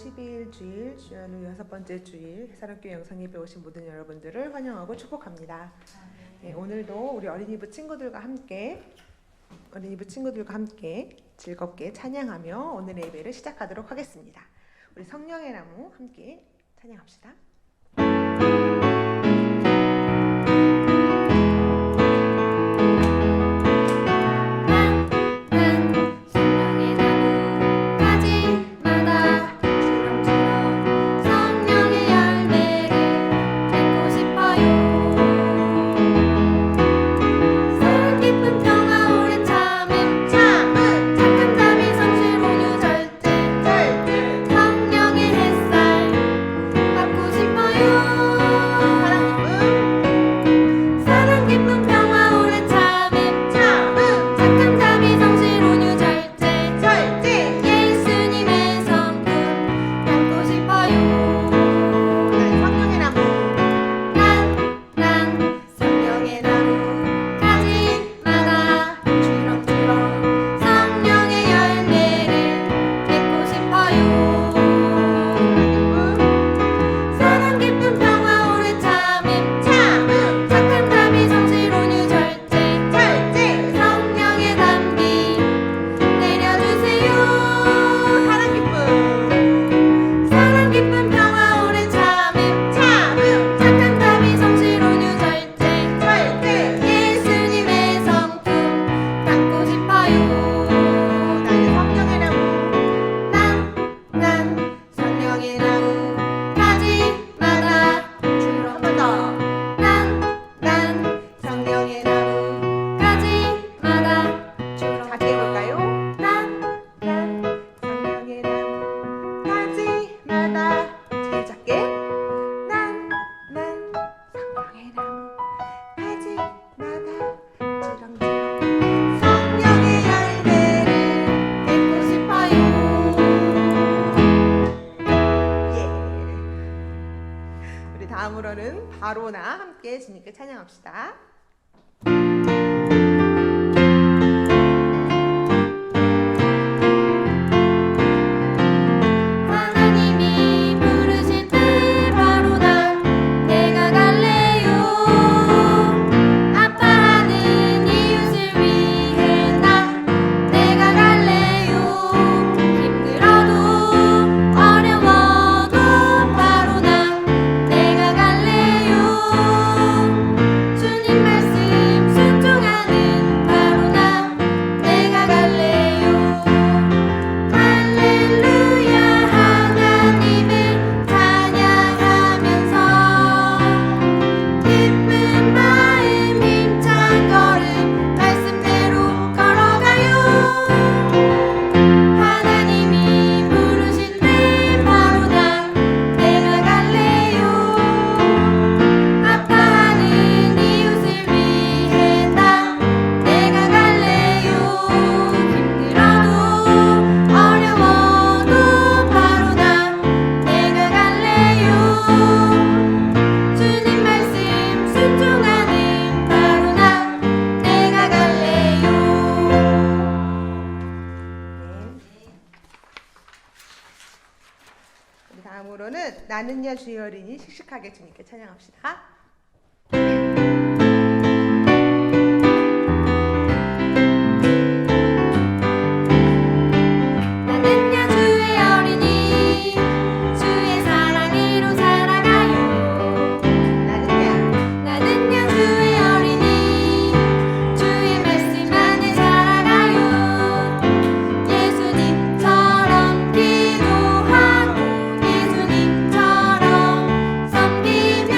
12일 주일, 주야로 6번째 주일 해사랑교회 영상예배 오신 모든 여러분들을 환영하고 축복합니다. 네, 오늘도 우리 어린이부 친구들과 함께 즐겁게 찬양하며 오늘의 예배를 시작하도록 하겠습니다. 우리 성령의 나무 함께 찬양합시다. 다음으로는 바로나 함께 주님께 찬양합시다. 다음으로는 나는야 주의 어린이 씩씩하게 주님께 찬양합시다. 예수님처럼 섬기며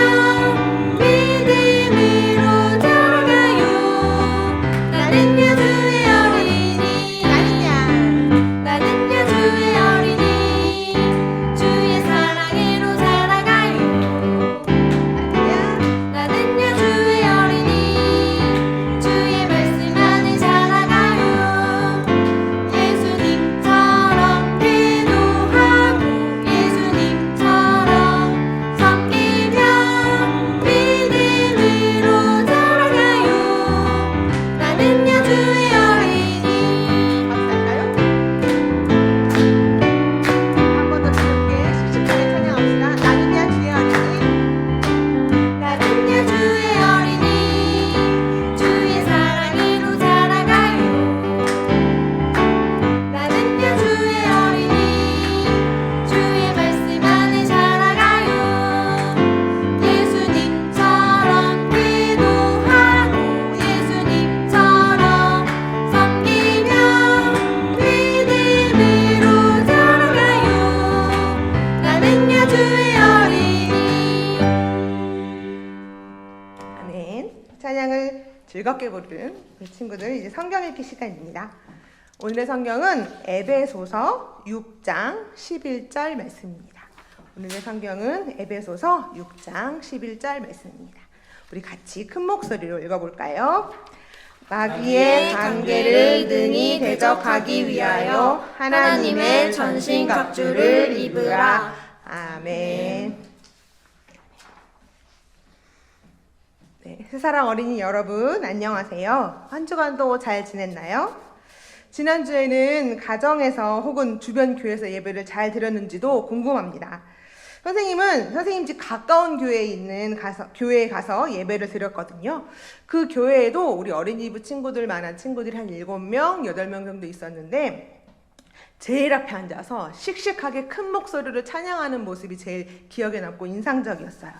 주의 어린이. 아멘. 찬양을 즐겁게 부르는 우리 친구들, 이제 성경 읽기 시간입니다. 오늘의 성경은 에베소서 6장 11절 말씀입니다. 오늘의 성경은 에베소서 6장 11절 말씀입니다. 우리 같이 큰 목소리로 읽어볼까요? 마귀의 관계를 능히 대적하기 위하여 하나님의 전신갑주를 입으라. 아멘. 네, 새사랑 어린이 여러분 안녕하세요. 한 주간도 잘 지냈나요? 지난주에는 가정에서 혹은 주변 교회에서 예배를 잘 드렸는지도 궁금합니다. 선생님 집 가까운 교회에 가서 예배를 드렸거든요. 그 교회에도 우리 어린이부 친구들만한 친구들이 한 7명, 8명 정도 있었는데 제일 앞에 앉아서 씩씩하게 큰 목소리로 찬양하는 모습이 제일 기억에 남고 인상적이었어요.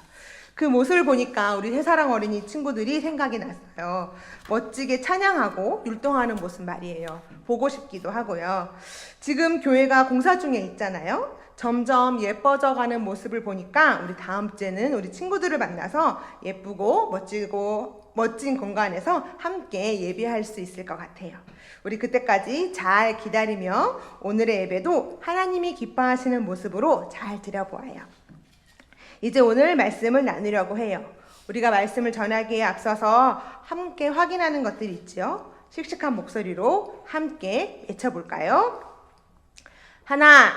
그 모습을 보니까 우리 새사랑 어린이 친구들이 생각이 났어요. 멋지게 찬양하고 율동하는 모습 말이에요. 보고 싶기도 하고요. 지금 교회가 공사 중에 있잖아요. 점점 예뻐져가는 모습을 보니까 우리 다음 주에는 우리 친구들을 만나서 예쁘고 멋진 공간에서 함께 예배할 수 있을 것 같아요. 우리 그때까지 잘 기다리며 오늘의 예배도 하나님이 기뻐하시는 모습으로 잘 드려보아요. 이제 오늘 말씀을 나누려고 해요. 우리가 말씀을 전하기에 앞서서 함께 확인하는 것들이 있죠. 씩씩한 목소리로 함께 외쳐볼까요? 하나,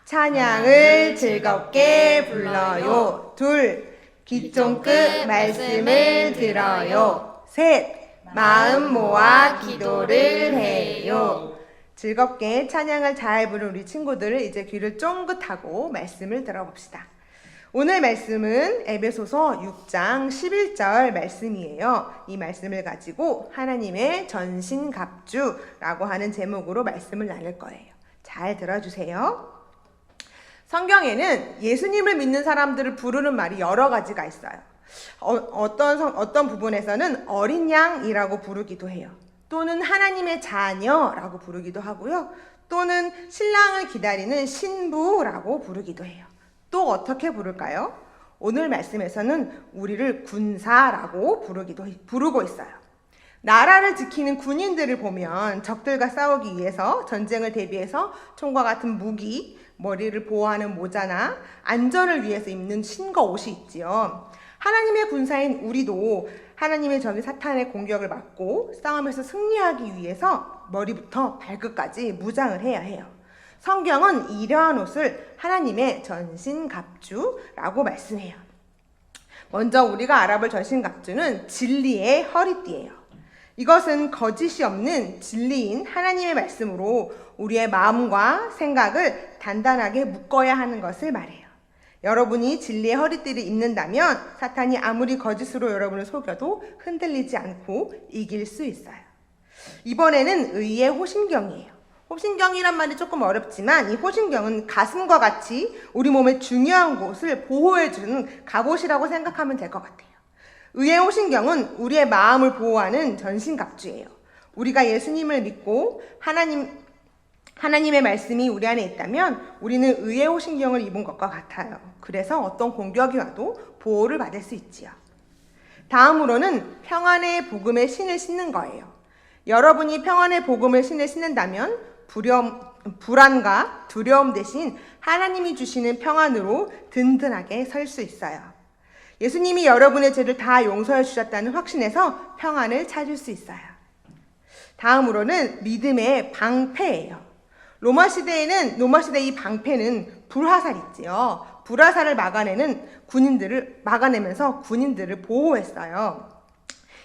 찬양을 즐겁게 불러요. 둘, 귀 쫑긋 말씀을 들어요. 셋, 마음 모아 기도를 해요. 즐겁게 찬양을 잘 부른 우리 친구들, 이제 귀를 쫑긋하고 말씀을 들어봅시다. 오늘 말씀은 에베소서 6장 11절 말씀이에요. 이 말씀을 가지고 하나님의 전신갑주라고 하는 제목으로 말씀을 나눌 거예요. 잘 들어주세요. 성경에는 예수님을 믿는 사람들을 부르는 말이 여러 가지가 있어요. 어떤 부분에서는 어린 양이라고 부르기도 해요. 또는 하나님의 자녀라고 부르기도 하고요. 또는 신랑을 기다리는 신부라고 부르기도 해요. 또 어떻게 부를까요? 오늘 말씀에서는 우리를 군사라고 부르고 있어요. 나라를 지키는 군인들을 보면 적들과 싸우기 위해서 전쟁을 대비해서 총과 같은 무기, 머리를 보호하는 모자나 안전을 위해서 입는 신거 옷이 있지요. 하나님의 군사인 우리도 하나님의 적인 사탄의 공격을 막고 싸움에서 승리하기 위해서 머리부터 발끝까지 무장을 해야 해요. 성경은 이러한 옷을 하나님의 전신갑주라고 말씀해요. 먼저 우리가 알아볼 전신갑주는 진리의 허리띠예요. 이것은 거짓이 없는 진리인 하나님의 말씀으로 우리의 마음과 생각을 단단하게 묶어야 하는 것을 말해요. 여러분이 진리의 허리띠를 입는다면 사탄이 아무리 거짓으로 여러분을 속여도 흔들리지 않고 이길 수 있어요. 이번에는 의의 호심경이에요. 호심경이란 말이 조금 어렵지만 이 호심경은 가슴과 같이 우리 몸의 중요한 곳을 보호해주는 갑옷이라고 생각하면 될 것 같아요. 의의 호심경은 우리의 마음을 보호하는 전신갑주예요. 우리가 예수님을 믿고 하나님의 말씀이 우리 안에 있다면 우리는 의의 호심경을 입은 것과 같아요. 그래서 어떤 공격이 와도 보호를 받을 수 있지요. 다음으로는 평안의 복음의 신을 신는 거예요. 여러분이 평안의 복음의 신을 신는다면 불안과 두려움 대신 하나님이 주시는 평안으로 든든하게 설 수 있어요. 예수님이 여러분의 죄를 다 용서해 주셨다는 확신에서 평안을 찾을 수 있어요. 다음으로는 믿음의 방패예요. 로마 시대의 이 방패는 불화살 있지요. 불화살을 막아내면서 군인들을 보호했어요.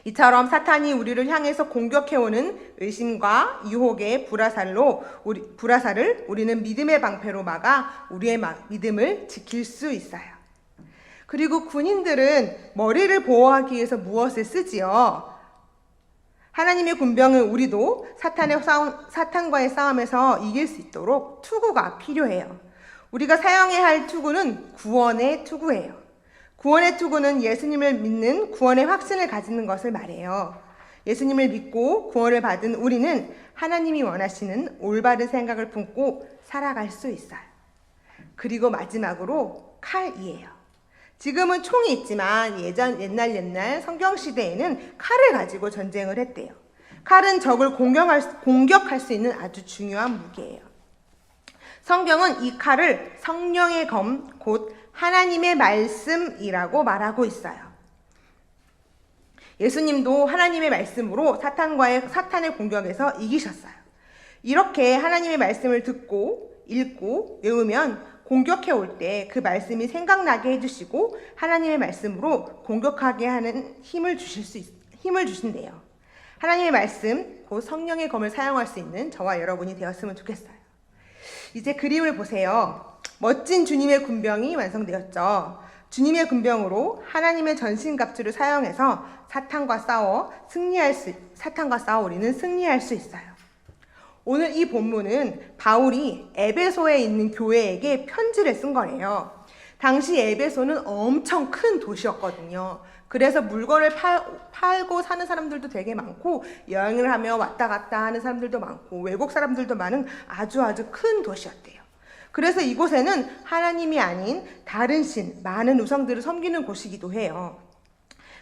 이처럼 사탄이 우리를 향해서 공격해오는 의심과 유혹의 불화살을 우리는 믿음의 방패로 막아 우리의 믿음을 지킬 수 있어요. 그리고 군인들은 머리를 보호하기 위해서 무엇을 쓰지요? 하나님의 군병은 우리도 사탄과의 싸움에서 이길 수 있도록 투구가 필요해요. 우리가 사용해야 할 투구는 구원의 투구예요. 구원의 투구는 예수님을 믿는 구원의 확신을 가지는 것을 말해요. 예수님을 믿고 구원을 받은 우리는 하나님이 원하시는 올바른 생각을 품고 살아갈 수 있어요. 그리고 마지막으로 칼이에요. 지금은 총이 있지만 옛날 성경 시대에는 칼을 가지고 전쟁을 했대요. 칼은 적을 공격할 수 있는 아주 중요한 무기예요. 성경은 이 칼을 성령의 검, 곧 하나님의 말씀이라고 말하고 있어요. 예수님도 하나님의 말씀으로 사탄의 공격에서 이기셨어요. 이렇게 하나님의 말씀을 듣고 읽고 외우면 공격해 올 때 그 말씀이 생각나게 해주시고 하나님의 말씀으로 공격하게 하는 힘을 주신대요. 하나님의 말씀, 곧 성령의 검을 사용할 수 있는 저와 여러분이 되었으면 좋겠어요. 이제 그림을 보세요. 멋진 주님의 군병이 완성되었죠. 주님의 군병으로 하나님의 전신갑주를 사용해서 사탄과 싸워 우리는 승리할 수 있어요. 오늘 이 본문은 바울이 에베소에 있는 교회에게 편지를 쓴 거예요. 당시 에베소는 엄청 큰 도시였거든요. 그래서 물건을 팔고 사는 사람들도 되게 많고 여행을 하며 왔다 갔다 하는 사람들도 많고 외국 사람들도 많은 아주 큰 도시였대요. 그래서 이곳에는 하나님이 아닌 다른 신, 많은 우상들을 섬기는 곳이기도 해요.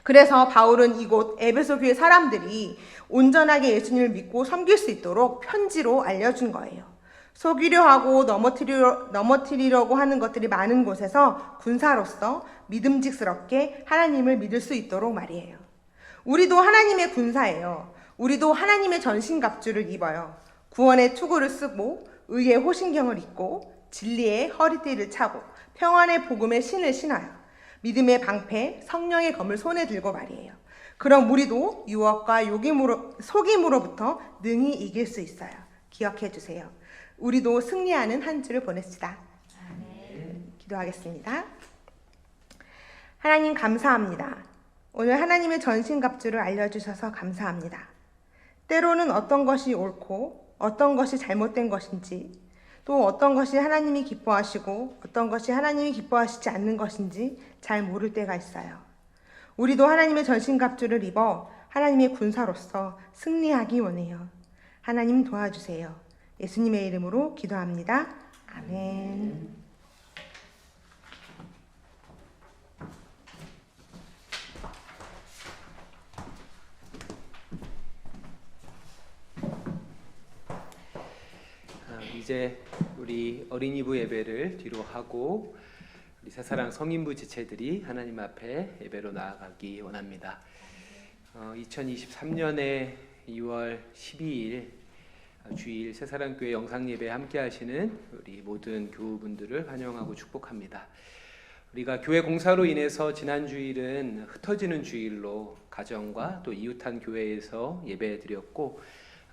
그래서 바울은 이곳 에베소 교회 사람들이 온전하게 예수님을 믿고 섬길 수 있도록 편지로 알려준 거예요. 속이려 하고 넘어뜨리려고 하는 것들이 많은 곳에서 군사로서 믿음직스럽게 하나님을 믿을 수 있도록 말이에요. 우리도 하나님의 군사예요. 우리도 하나님의 전신갑주를 입어요. 구원의 투구를 쓰고 의의 호신경을 입고 진리의 허리띠를 차고 평안의 복음의 신을 신어요. 믿음의 방패, 성령의 검을 손에 들고 말이에요. 그럼 우리도 유혹과 속임으로부터 능히 이길 수 있어요. 기억해 주세요. 우리도 승리하는 한 주를 보냅시다. 기도하겠습니다. 하나님 감사합니다. 오늘 하나님의 전신갑주를 알려주셔서 감사합니다. 때로는 어떤 것이 옳고 어떤 것이 잘못된 것인지, 또 어떤 것이 하나님이 기뻐하시고 어떤 것이 하나님이 기뻐하시지 않는 것인지 잘 모를 때가 있어요. 우리도 하나님의 전신갑주를 입어 하나님의 군사로서 승리하기 원해요. 하나님 도와주세요. 예수님의 이름으로 기도합니다. 아멘. 이제 우리 어린이부 예배를 뒤로 하고 우리 새사랑 성인부 지체들이 하나님 앞에 예배로 나아가기 원합니다. 2023년에 2월 12일 주일 새사랑교회 영상예배에 함께 하시는 우리 모든 교우분들을 환영하고 축복합니다. 우리가 교회 공사로 인해서 지난 주일은 흩어지는 주일로 가정과 또 이웃한 교회에서 예배드렸고,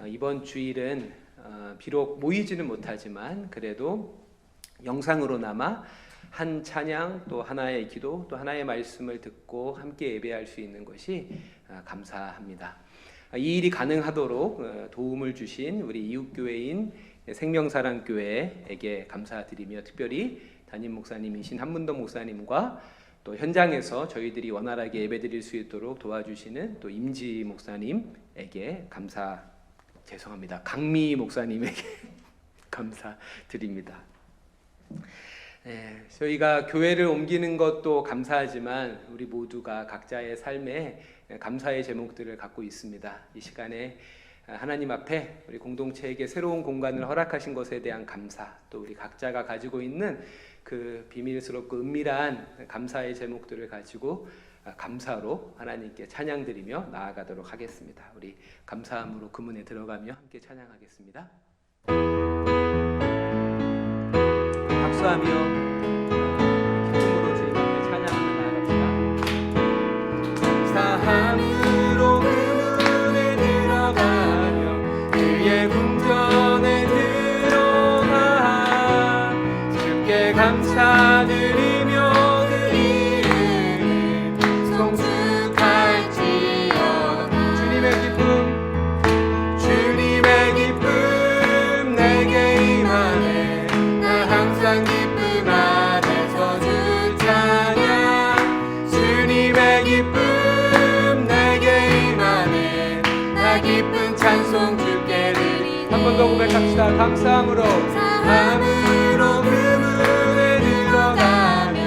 이번 주일은 비록 모이지는 못하지만 그래도 영상으로나마 한 찬양 또 하나의 기도 또 하나의 말씀을 듣고 함께 예배할 수 있는 것이 감사합니다. 이 일이 가능하도록 도움을 주신 우리 이웃교회인 생명사랑교회에게 감사드리며, 특별히 담임 목사님이신 한문도 목사님과 또 현장에서 저희들이 원활하게 예배드릴 수 있도록 도와주시는 또 임지 목사님에게 강미 목사님에게 감사드립니다. 저희가 교회를 옮기는 것도 감사하지만 우리 모두가 각자의 삶에 감사의 제목들을 갖고 있습니다. 이 시간에 하나님 앞에 우리 공동체에게 새로운 공간을 허락하신 것에 대한 감사, 또 우리 각자가 가지고 있는 그 비밀스럽고 은밀한 감사의 제목들을 가지고 감사로 하나님께 찬양드리며 나아가도록 하겠습니다. 우리 감사함으로 금은에 들어가며 함께 찬양하겠습니다. 박수하며 기쁨으로 주님 앞에 찬양하며 나아갑니다. 감사함으로 금은에 들어가며 그의 궁전에 들어가 주께 감사드리며 그 이름을 송축할지어다. 주님의 기쁨 내게 임하네. 나 항상 기쁨 안에서 주 찬양. 주님의 기쁨 내게 임하네. 나 기쁜 찬송 주께 드리네. 한 번 더 고백합시다. 감사함으로 금은에 들어가며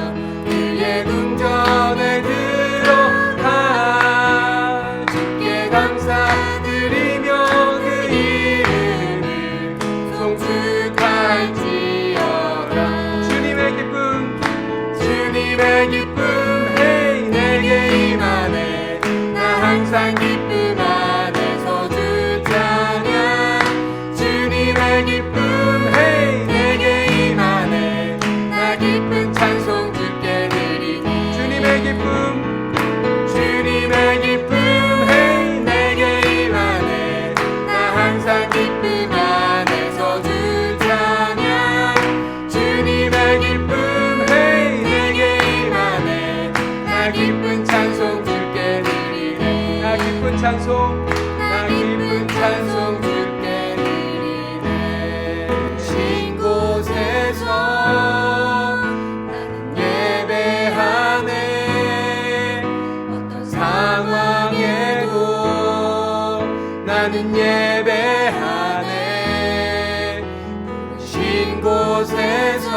주님의 기쁨 헤이 내게 임하네. 나 항상 기쁨 안에서 주 찬양. 주님의 기쁨 헤이 내게 임하네. 나 기쁜 찬송 주께 드리네. 주님의 기쁨 주님의 기쁨 헤이 내게 임하네. 나 항상 기쁨 안에서 주 찬양. 주님의 기쁨 헤이 내게 임하네. 나 기쁜 찬송 주께 드리네. 나 기쁜 찬송 나 기쁜 찬송 주께 드리네. 신 곳에서 나는 예배하네. 어떤 상황에도 나는 예배하네. 신 곳에서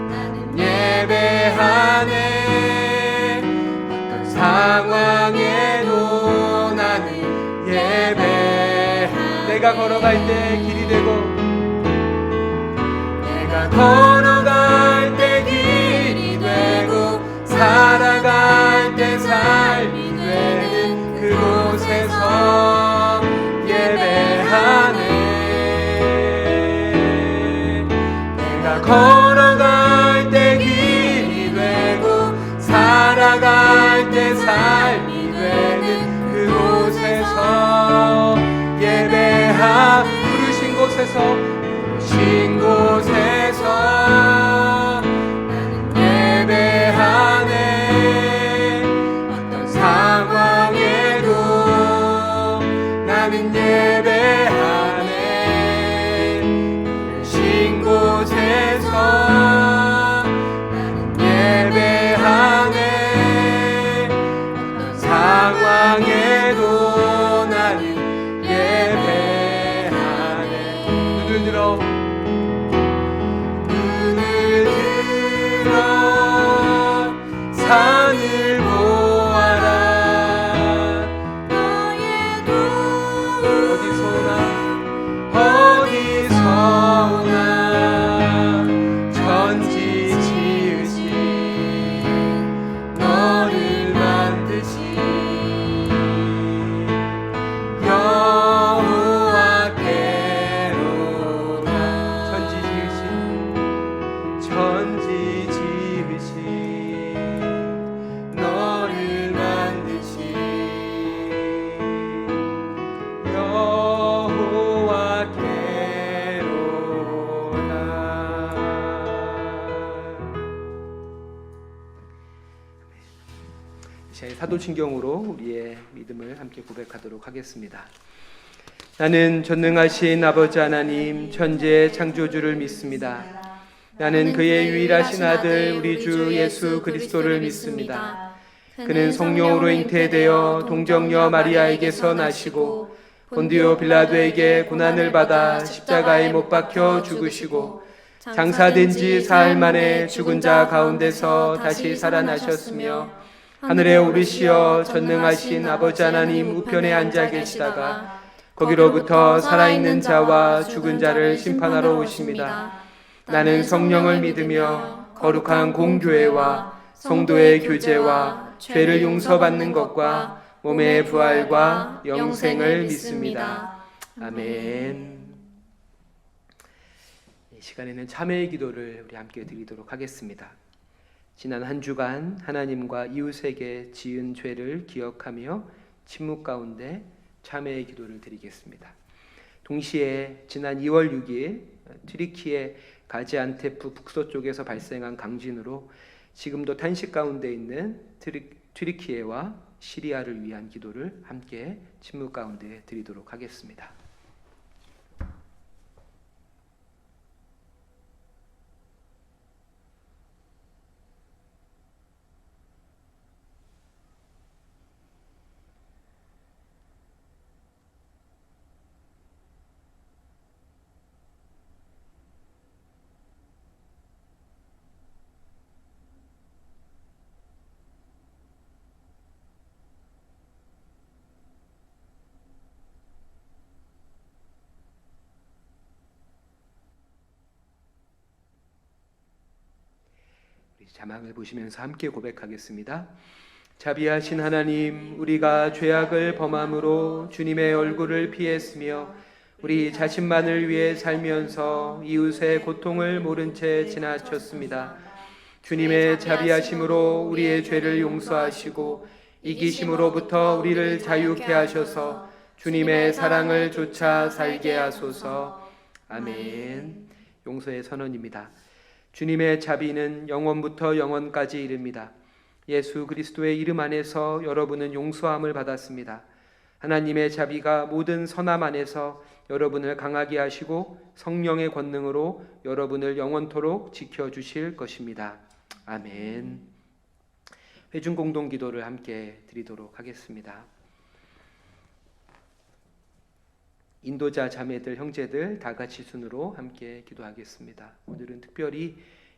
나는 예배하네. 어떤 상황에도 나는 예배하네. 내가 걸어갈 때 길이 되고 내가 걸어갈 때 길이 되고 살아갈 때 삶이 되는 그곳에서 예배하네. 내가 걸어갈 때 길이 되고 살아갈 때 삶이 되는 그곳에서 부르신 곳에서 부르신 곳에서 나는 예배하네. 어떤 상황에도 나는 예배하네. 부르신 곳에서 나는 예배하네. 어떤 상황에도 나는 예배하네. 눈을 들어 산을 보아라. 너의 두 어디서나 천지 지으신 너를 만드신 여호와께로다. 천지 지으신 너를 만드신 사도신경으로 우리의 믿음을 함께 고백하도록 하겠습니다. 나는 전능하신 아버지 하나님 천지의 창조주를 믿습니다. 나는 그의 유일하신 아들 우리 주 예수 그리스도를 믿습니다. 그는 성령으로 잉태되어 동정녀 마리아에게서 나시고 본디오 빌라도에게 고난을 받아 십자가에 못 박혀 죽으시고 장사된 지 사흘 만에 죽은 자 가운데서 다시 살아나셨으며 하늘에 오르시어 전능하신 아버지 하나님 우편에 앉아 계시다가 거기로부터 살아있는 자와 죽은 자를 심판하러 오십니다. 나는 성령을 믿으며 거룩한 공교회와 성도의 교제와 죄를 용서받는 것과 몸의 부활과 영생을 믿습니다. 아멘. 이 시간에는 참회의 기도를 우리 함께 드리도록 하겠습니다. 지난 한 주간 하나님과 이웃에게 지은 죄를 기억하며 침묵 가운데 참회의 기도를 드리겠습니다. 동시에 지난 2월 6일 튀르키예 가지안테프 북서쪽에서 발생한 강진으로 지금도 탄식 가운데 있는 튀르키예와 시리아를 위한 기도를 함께 침묵 가운데 드리도록 하겠습니다. 자막을 보시면서 함께 고백하겠습니다. 자비하신 하나님, 우리가 죄악을 범함으로 주님의 얼굴을 피했으며 우리 자신만을 위해 살면서 이웃의 고통을 모른 채 지나쳤습니다. 주님의 자비하심으로 우리의 죄를 용서하시고 이기심으로부터 우리를 자유케 하셔서 주님의 사랑을 좇아 살게 하소서. 아멘. 용서의 선언입니다. 주님의 자비는 영원부터 영원까지 이릅니다. 예수 그리스도의 이름 안에서 여러분은 용서함을 받았습니다. 하나님의 자비가 모든 선함 안에서 여러분을 강하게 하시고 성령의 권능으로 여러분을 영원토록 지켜주실 것입니다. 아멘. 회중 공동 기도를 함께 드리도록 하겠습니다. 인도자 자매들, 형제들 다 같이 순으로 함께 기도하겠습니다. 오늘은 특별히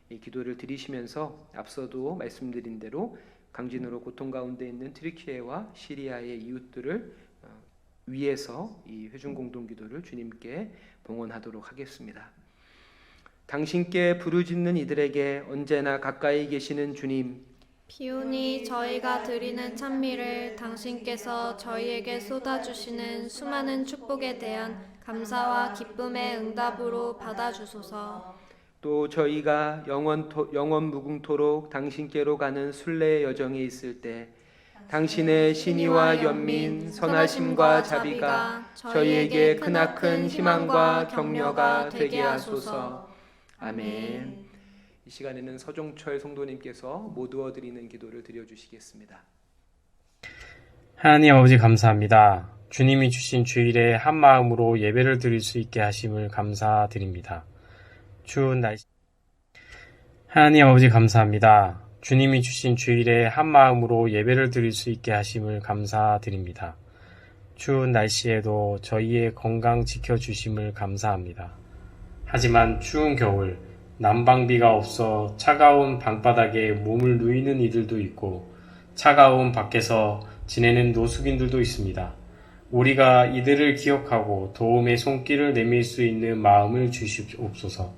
이 기도를 드리시면서 앞서도 말씀드린 대로 강진으로 고통 가운데 있는 트리키에와 시리아의 이웃들을 위해서 이 회중 공동 기도를 주님께 봉헌하도록 하겠습니다. 당신께 부르짖는 이들에게 언제나 가까이 계시는 주님, 비오니 저희가 드리는 찬미를 당신께서 저희에게 쏟아주시는 수많은 축복에 대한 감사와 기쁨의 응답으로 받아주소서. 또 저희가 영원 무궁토록 당신께로 가는 순례의 여정에 있을 때 당신의 신의와 연민, 선하심과 자비가 저희에게 크나큰 희망과 격려가 되게 하소서. 아멘. 이 시간에는 서종철 성도님께서 모두어 드리는 기도를 드려주시겠습니다. 하나님 아버지 감사합니다. 주님이 주신 주일에 한 마음으로 예배를 드릴 수 있게 하심을 감사드립니다. 추운 날씨 하나님 아버지 감사합니다. 주님이 주신 주일에 한 마음으로 예배를 드릴 수 있게 하심을 감사드립니다. 추운 날씨에도 저희의 건강 지켜주심을 감사합니다. 하지만 추운 겨울 난방비가 없어 차가운 방바닥에 몸을 누이는 이들도 있고 차가운 밖에서 지내는 노숙인들도 있습니다. 우리가 이들을 기억하고 도움의 손길을 내밀 수 있는 마음을 주시옵소서.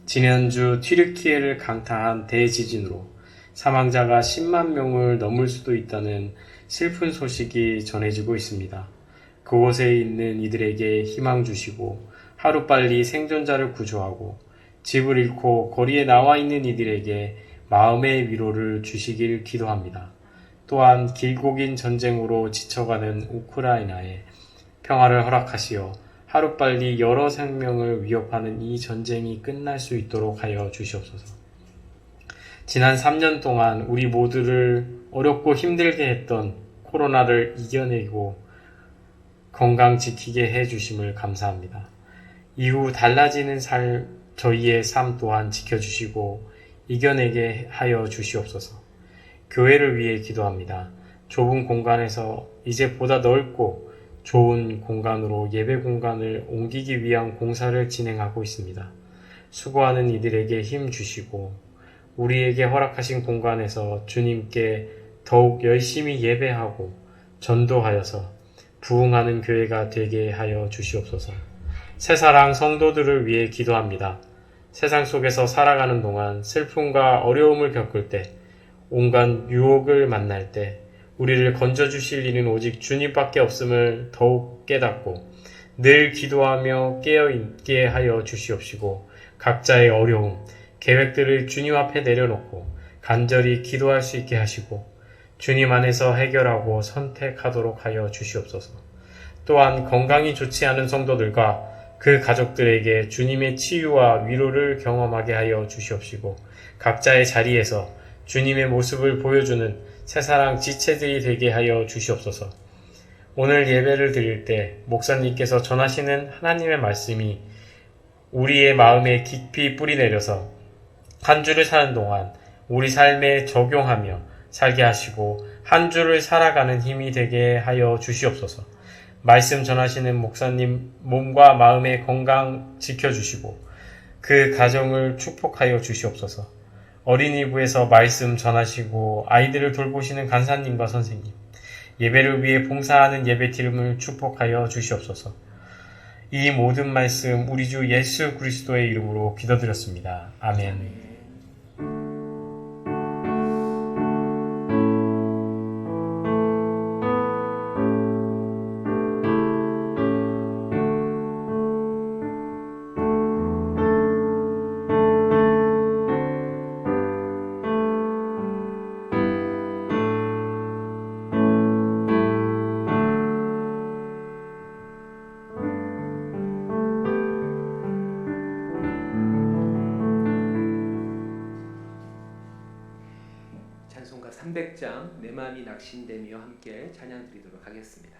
지난주 튀르키예를 강타한 대지진으로 사망자가 10만 명을 넘을 수도 있다는 슬픈 소식이 전해지고 있습니다. 그곳에 있는 이들에게 희망 주시고 하루빨리 생존자를 구조하고 집을 잃고 거리에 나와 있는 이들에게 마음의 위로를 주시길 기도합니다. 또한 길고 긴 전쟁으로 지쳐가는 우크라이나에 평화를 허락하시어 하루빨리 여러 생명을 위협하는 이 전쟁이 끝날 수 있도록 하여 주시옵소서. 지난 3년 동안 우리 모두를 어렵고 힘들게 했던 코로나를 이겨내고 건강 지키게 해주심을 감사합니다. 이후 달라지는 저희의 삶 또한 지켜주시고 이겨내게 하여 주시옵소서. 교회를 위해 기도합니다. 좁은 공간에서 이제 보다 넓고 좋은 공간으로 예배 공간을 옮기기 위한 공사를 진행하고 있습니다. 수고하는 이들에게 힘 주시고 우리에게 허락하신 공간에서 주님께 더욱 열심히 예배하고 전도하여서 부흥하는 교회가 되게 하여 주시옵소서. 새사랑 성도들을 위해 기도합니다. 세상 속에서 살아가는 동안 슬픔과 어려움을 겪을 때, 온갖 유혹을 만날 때 우리를 건져주실 이는 오직 주님밖에 없음을 더욱 깨닫고 늘 기도하며 깨어있게 하여 주시옵시고 각자의 어려움, 계획들을 주님 앞에 내려놓고 간절히 기도할 수 있게 하시고 주님 안에서 해결하고 선택하도록 하여 주시옵소서. 또한 건강이 좋지 않은 성도들과 그 가족들에게 주님의 치유와 위로를 경험하게 하여 주시옵시고 각자의 자리에서 주님의 모습을 보여주는 새사랑 지체들이 되게 하여 주시옵소서. 오늘 예배를 드릴 때 목사님께서 전하시는 하나님의 말씀이 우리의 마음에 깊이 뿌리내려서 한 주를 사는 동안 우리 삶에 적용하며 살게 하시고 한 주를 살아가는 힘이 되게 하여 주시옵소서. 말씀 전하시는 목사님 몸과 마음의 건강 지켜주시고 그 가정을 축복하여 주시옵소서. 어린이부에서 말씀 전하시고 아이들을 돌보시는 간사님과 선생님, 예배를 위해 봉사하는 예배팀을 축복하여 주시옵소서. 이 모든 말씀 우리 주 예수 그리스도의 이름으로 기도드렸습니다. 아멘. 찬송가 300장 내 맘이 낙심되며 함께 찬양 드리도록 하겠습니다.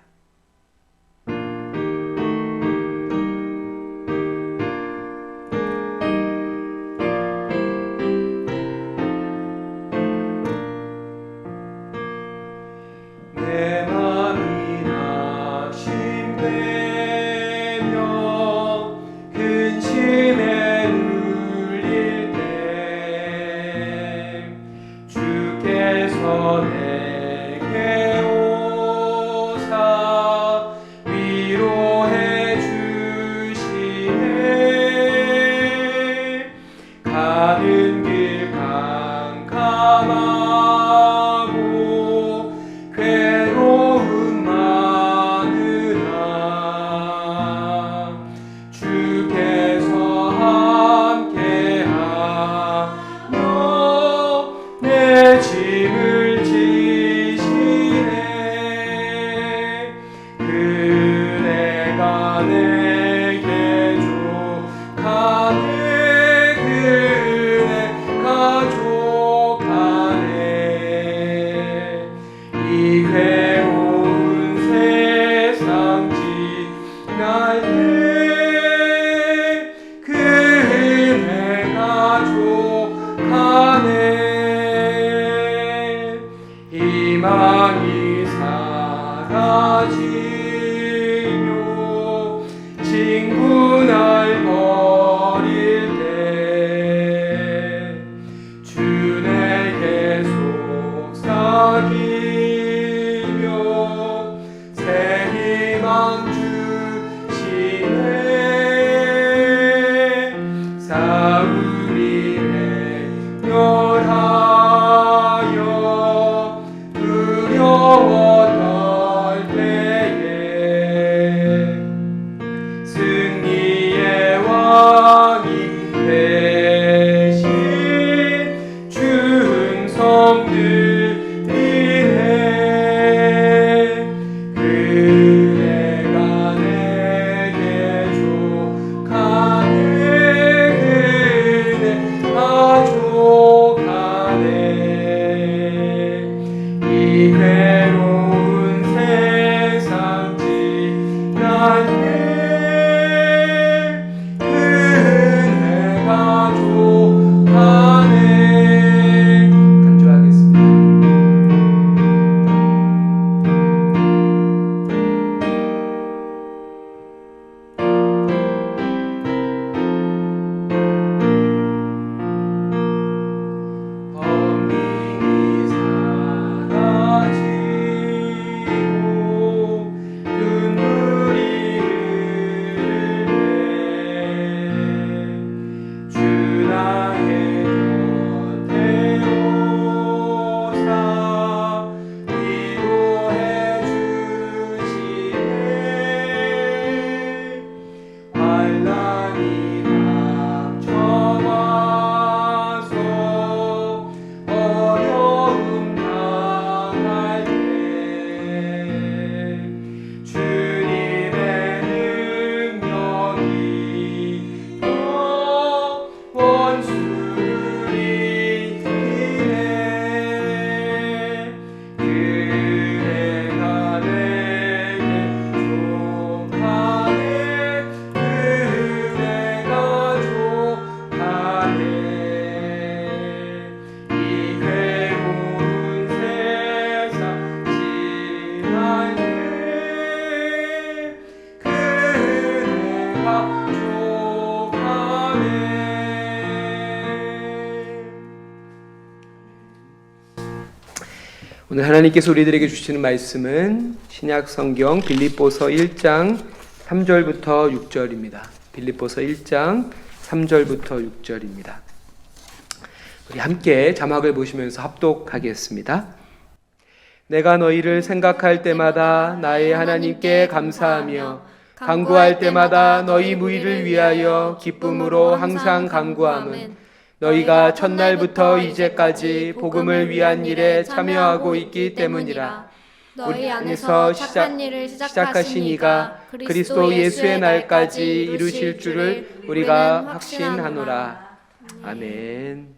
내 맘이 낙심되며 근심에 눌릴 때 주께서 내게 오사 위로해 주시네. 가는 길 캄캄하고 괴로움 많으나 주께서 함께하며 내 짐을 지시네. 그대가 내게 족하네. 그대가 족하네. 이 괴로운 세상 지날 때 그대가 족하네. 희망이 사라지며 친구 날 버릴 때 주 내게 속삭이며 새 희망 주시네. 싸움이 맹렬하여 두려워 떨 때에 승리의 왕이 되신 주 음성 들리네. 그대가 내게 족하네. 그대가 족하네. 이 괴로운 세상 지날 때 그대가 족하네. 간주하겠습니다. 범민이 사라지고 눈물이 흐를 때 주 나의 곁에 오사 위로해 주시네. 환난이 닥쳐와서 어려움 당할 때 주님의 능력이 더 원수를 이기네. 그대가 내게 족하네. 그대가 족하네. 이 괴로운 세상 지날 때 그대가 족하네. 오늘 하나님께서 우리들에게 주시는 말씀은 신약 성경 빌립보서 1장 3절부터 6절입니다. 빌립보서 1장 3절부터 6절입니다. 우리 함께 자막을 보시면서 합독하겠습니다. 내가 너희를 생각할 때마다 나의 하나님께 감사하며 간구할 때마다 너희 무리를 위하여 기쁨으로 항상 간구함은 너희가 첫날부터 이제까지 복음을 위한 일에 참여하고 있기 때문이라. 너희 안에서 착한 일을 시작하신 이가 그리스도 예수의 날까지 이루실 줄을 우리가 확신하노라. 확신하노라. 아멘.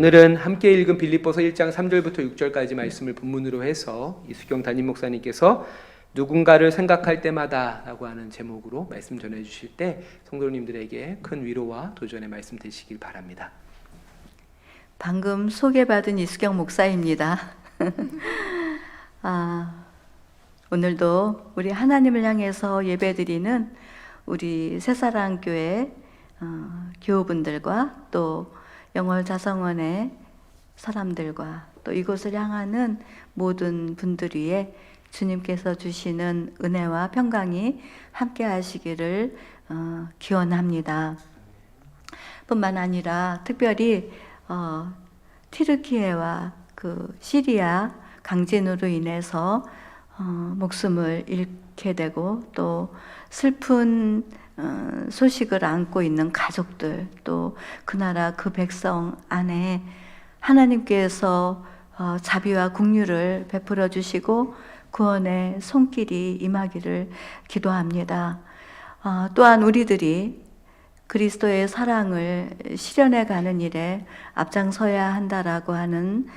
오늘은 함께 읽은 빌립보서 1장 3절부터 6절까지 말씀을 본문으로 해서 이수경 담임 목사님께서 누군가를 생각할 때마다 라고 하는 제목으로 말씀 전해주실 때 성도님들에게 큰 위로와 도전의 말씀 되시길 바랍니다. 방금 소개받은 이수경 목사입니다. 오늘도 우리 하나님을 향해서 예배드리는 우리 새사랑교회 교우분들과 또 영월자성원의 사람들과 또 이곳을 향하는 모든 분들 위에 주님께서 주시는 은혜와 평강이 함께 하시기를 기원합니다. 뿐만 아니라 특별히 튀르키예와 그 시리아 강진으로 인해서 목숨을 잃게 되고 또 슬픈 소식을 안고 있는 가족들, 또 그 나라 그 백성 안에 하나님께서 자비와 긍휼을 베풀어 주시고 구원의 손길이 임하기를 기도합니다. 또한 우리들이 그리스도의 사랑을 실현해 가는 일에 앞장서야 한다라고 하는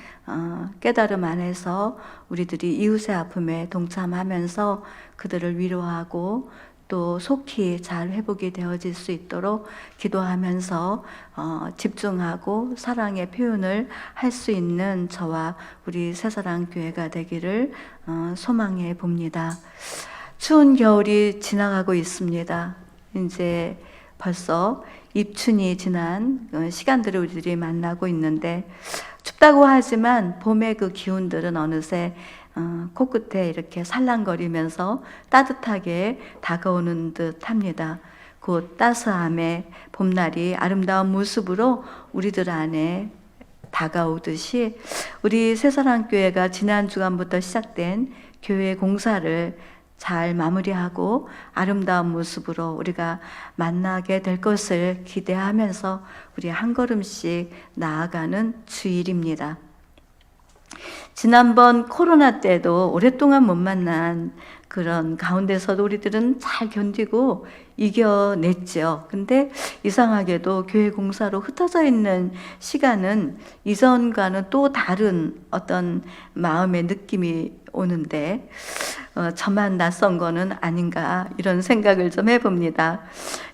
깨달음 안에서 우리들이 이웃의 아픔에 동참하면서 그들을 위로하고 또 속히 잘 회복이 되어질 수 있도록 기도하면서 집중하고 사랑의 표현을 할 수 있는 저와 우리 새사랑교회가 되기를 소망해 봅니다. 추운 겨울이 지나가고 있습니다. 이제 벌써 입춘이 지난 시간들을 우리들이 만나고 있는데 춥다고 하지만 봄의 그 기운들은 어느새 코끝에 이렇게 살랑거리면서 따뜻하게 다가오는 듯 합니다. 곧 따스함의 봄날이 아름다운 모습으로 우리들 안에 다가오듯이 우리 새사랑교회가 지난 주간부터 시작된 교회 공사를 잘 마무리하고 아름다운 모습으로 우리가 만나게 될 것을 기대하면서 우리 한 걸음씩 나아가는 주일입니다. 지난번 코로나 때도 오랫동안 못 만난 그런 가운데서도 우리들은 잘 견디고 이겨냈죠. 근데 이상하게도 교회 공사로 흩어져 있는 시간은 이전과는 또 다른 어떤 마음의 느낌이 오는데 저만 낯선 거는 아닌가 이런 생각을 좀 해봅니다.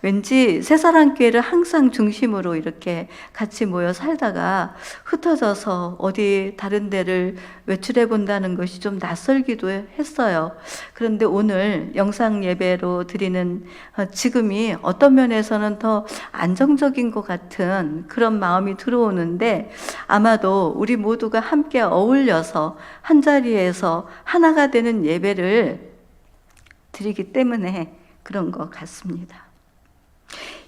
왠지 새사랑교회를 항상 중심으로 이렇게 같이 모여 살다가 흩어져서 어디 다른 데를 외출해 본다는 것이 좀 낯설기도 했어요. 그런데 오늘 영상 예배로 드리는 지금이 어떤 면에서는 더 안정적인 것 같은 그런 마음이 들어오는데 아마도 우리 모두가 함께 어울려서 한자리에서 하나가 되는 예배를 드리기 때문에 그런 것 같습니다.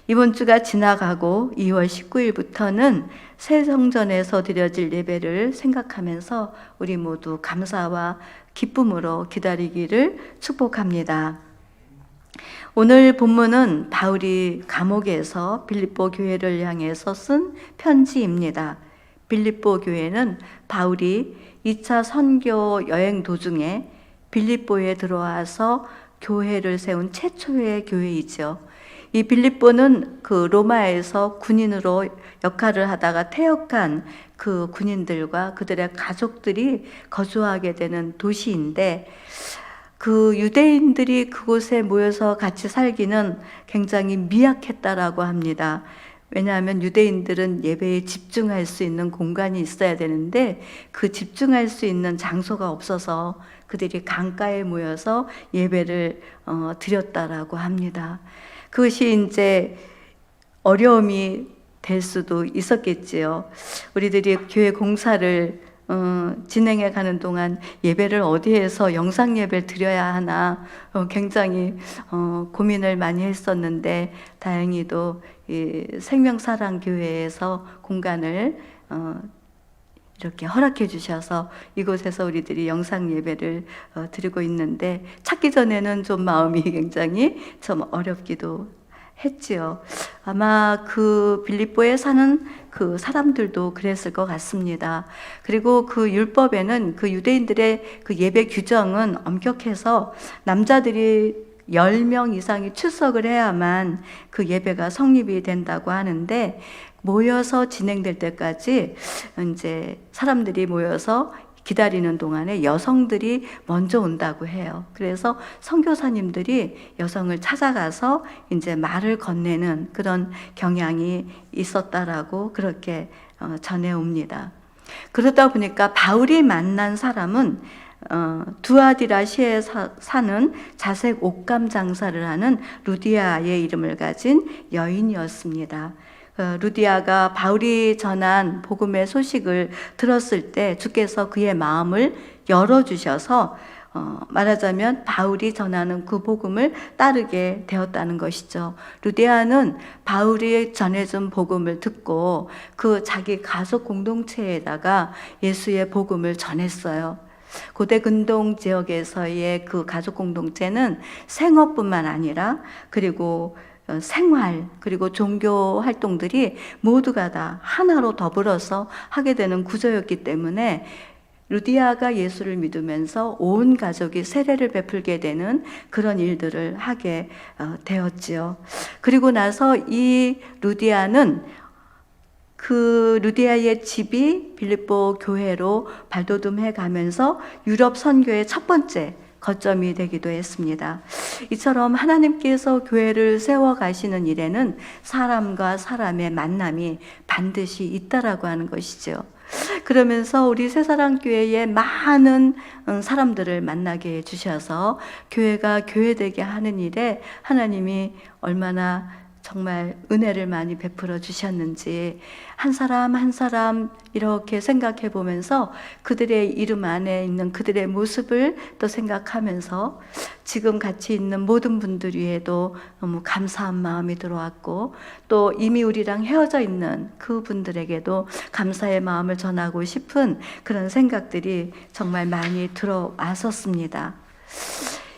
이번 주가 지나가고 2월 19일부터는 새 성전에서 드려질 예배를 생각하면서 우리 모두 감사와 기쁨으로 기다리기를 축복합니다. 오늘 본문은 바울이 감옥에서 빌립보 교회를 향해서 쓴 편지입니다. 빌립보 교회는 바울이 2차 선교 여행 도중에 빌립보에 들어와서 교회를 세운 최초의 교회이죠. 이 빌립보는 그 로마에서 군인으로 역할을 하다가 퇴역한 그 군인들과 그들의 가족들이 거주하게 되는 도시인데 그 유대인들이 그곳에 모여서 같이 살기는 굉장히 미약했다라고 합니다. 왜냐하면 유대인들은 예배에 집중할 수 있는 공간이 있어야 되는데 그 집중할 수 있는 장소가 없어서 그들이 강가에 모여서 예배를 드렸다라고 합니다. 그것이 이제 어려움이 될 수도 있었겠지요. 우리들이 교회 공사를 진행해 가는 동안 예배를 어디에서 영상 예배를 드려야 하나 굉장히 고민을 많이 했었는데 다행히도 이 생명사랑교회에서 공간을 이렇게 허락해 주셔서 이곳에서 우리들이 영상 예배를 드리고 있는데 찾기 전에는 좀 마음이 굉장히 좀 어렵기도 했지요. 아마 그 빌립보에 사는 그 사람들도 그랬을 것 같습니다. 그리고 그 율법에는 그 유대인들의 그 예배 규정은 엄격해서 남자들이 10명 이상이 출석을 해야만 그 예배가 성립이 된다고 하는데 모여서 진행될 때까지 이제 사람들이 모여서 기다리는 동안에 여성들이 먼저 온다고 해요. 그래서 선교사님들이 여성을 찾아가서 이제 말을 건네는 그런 경향이 있었다라고 그렇게 전해옵니다. 그러다 보니까 바울이 만난 사람은 두아디라시에 사는 자색 옷감 장사를 하는 루디아의 이름을 가진 여인이었습니다. 루디아가 바울이 전한 복음의 소식을 들었을 때 주께서 그의 마음을 열어주셔서 말하자면 바울이 전하는 그 복음을 따르게 되었다는 것이죠. 루디아는 바울이 전해준 복음을 듣고 그 자기 가족 공동체에다가 예수의 복음을 전했어요. 고대 근동 지역에서의 그 가족 공동체는 생업뿐만 아니라 그리고 생활 그리고 종교 활동들이 모두가 다 하나로 더불어서 하게 되는 구조였기 때문에 루디아가 예수를 믿으면서 온 가족이 세례를 베풀게 되는 그런 일들을 하게 되었지요. 그리고 나서 이 루디아는 그 루디아의 집이 빌립보 교회로 발돋움해 가면서 유럽 선교의 첫 번째 거점이 되기도 했습니다. 이처럼 하나님께서 교회를 세워 가시는 일에는 사람과 사람의 만남이 반드시 있다라고 하는 것이죠. 그러면서 우리 새사랑교회에 많은 사람들을 만나게 해주셔서 교회가 교회되게 하는 일에 하나님이 얼마나 정말 은혜를 많이 베풀어 주셨는지 한 사람 한 사람 이렇게 생각해 보면서 그들의 이름 안에 있는 그들의 모습을 또 생각하면서 지금 같이 있는 모든 분들 위에도 너무 감사한 마음이 들어왔고 또 이미 우리랑 헤어져 있는 그 분들에게도 감사의 마음을 전하고 싶은 그런 생각들이 정말 많이 들어왔었습니다.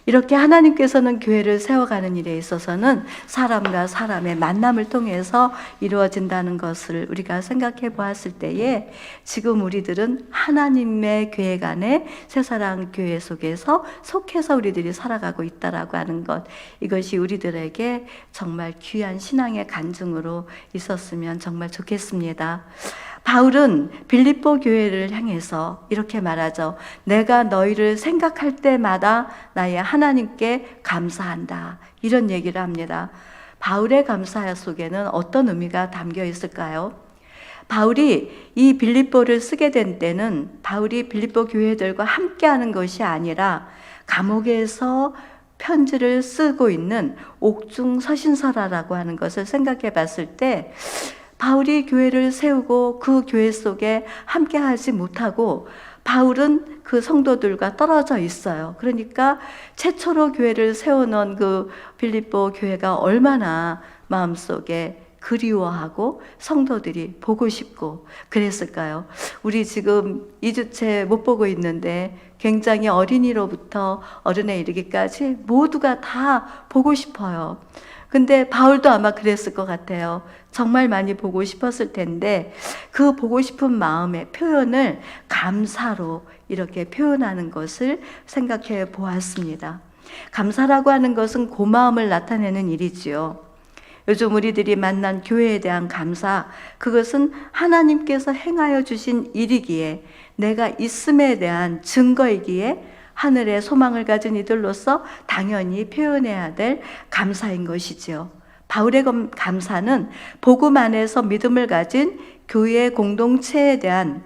이렇게 하나님께서는 교회를 세워가는 일에 있어서는 사람과 사람의 만남을 통해서 이루어진다는 것을 우리가 생각해 보았을 때에 지금 우리들은 하나님의 교회 간의 새사랑 교회 속에서 속해서 우리들이 살아가고 있다라고 하는 것, 이것이 우리들에게 정말 귀한 신앙의 간증으로 있었으면 정말 좋겠습니다. 바울은 빌립보 교회를 향해서 이렇게 말하죠. 내가 너희를 생각할 때마다 나의 하나님께 감사한다. 이런 얘기를 합니다. 바울의 감사 속에는 어떤 의미가 담겨 있을까요? 바울이 이 빌립보를 쓰게 된 때는 바울이 빌립보 교회들과 함께하는 것이 아니라 감옥에서 편지를 쓰고 있는 옥중 서신서라라고 하는 것을 생각해 봤을 때 바울이 교회를 세우고 그 교회 속에 함께하지 못하고 바울은 그 성도들과 떨어져 있어요. 그러니까 최초로 교회를 세워놓은 그 빌립보 교회가 얼마나 마음속에 그리워하고 성도들이 보고 싶고 그랬을까요? 우리 지금 2주째 못 보고 있는데 굉장히 어린이로부터 어른에 이르기까지 모두가 다 보고 싶어요. 근데 바울도 아마 그랬을 것 같아요. 정말 많이 보고 싶었을 텐데 그 보고 싶은 마음의 표현을 감사로 이렇게 표현하는 것을 생각해 보았습니다. 감사라고 하는 것은 고마움을 나타내는 일이지요. 요즘 우리들이 만난 교회에 대한 감사, 그것은 하나님께서 행하여 주신 일이기에 내가 있음에 대한 증거이기에 하늘의 소망을 가진 이들로서 당연히 표현해야 될 감사인 것이지요. 바울의 감사는 복음 안에서 믿음을 가진 교회 공동체에 대한